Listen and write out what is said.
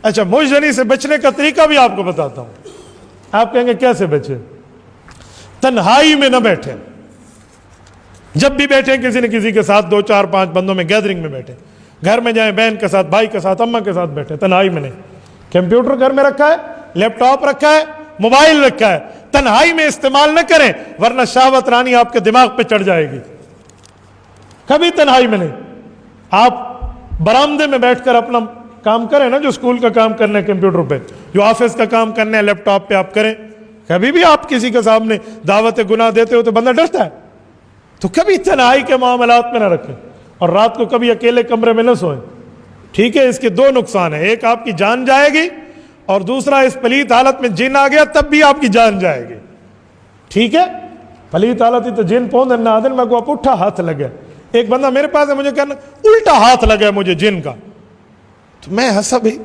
अच्छा, मुजजनी से बचने का तरीका भी आपको बताता हूं। आप कहेंगे कैसे बचे? तन्हाई में न बैठे। जब भी बैठे किसी न किसी के साथ, 2 4 5 बंदों में गैदरिंग में बैठे, घर में जाएं बहन के साथ, भाई के साथ, अम्मा के साथ बैठे, तन्हाई में नहीं। कंप्यूटर घर में रखा है, लैपटॉप रखा है, मोबाइल रखा है, तन्हाई में इस्तेमाल न करें, वरना शहवत रानी आपके दिमाग पे चढ़ जाएगी। कभी तन्हाई में नहीं। आप बरामदे में बैठकर अपना काम करें ना, जो स्कूल का काम करना है कंप्यूटर पे, जो ऑफिस का काम करना है लैपटॉप पे आप करें। कभी भी आप किसी के सामने दावत गुनाह देते हो तो बंदा डरता है, तो कभी तन्हाई के मामलात में ना रखें, और रात को कभी अकेले कमरे में न सोएं। ठीक है, इसके 2 नुकसान है, एक आपकी जान जाएगी, और दूसरा इस पलीत हालत में जिन आ गया तब भी आपकी जान जाएगी। ठीक है, पलीत हालत ही तो जिन पौधे ना आदन में को पुट्ठा हाथ लगे। एक बंदा मेरे पास है, मुझे कहना उल्टा हाथ लगा मुझे जिन का, तो मैं हंसा भी।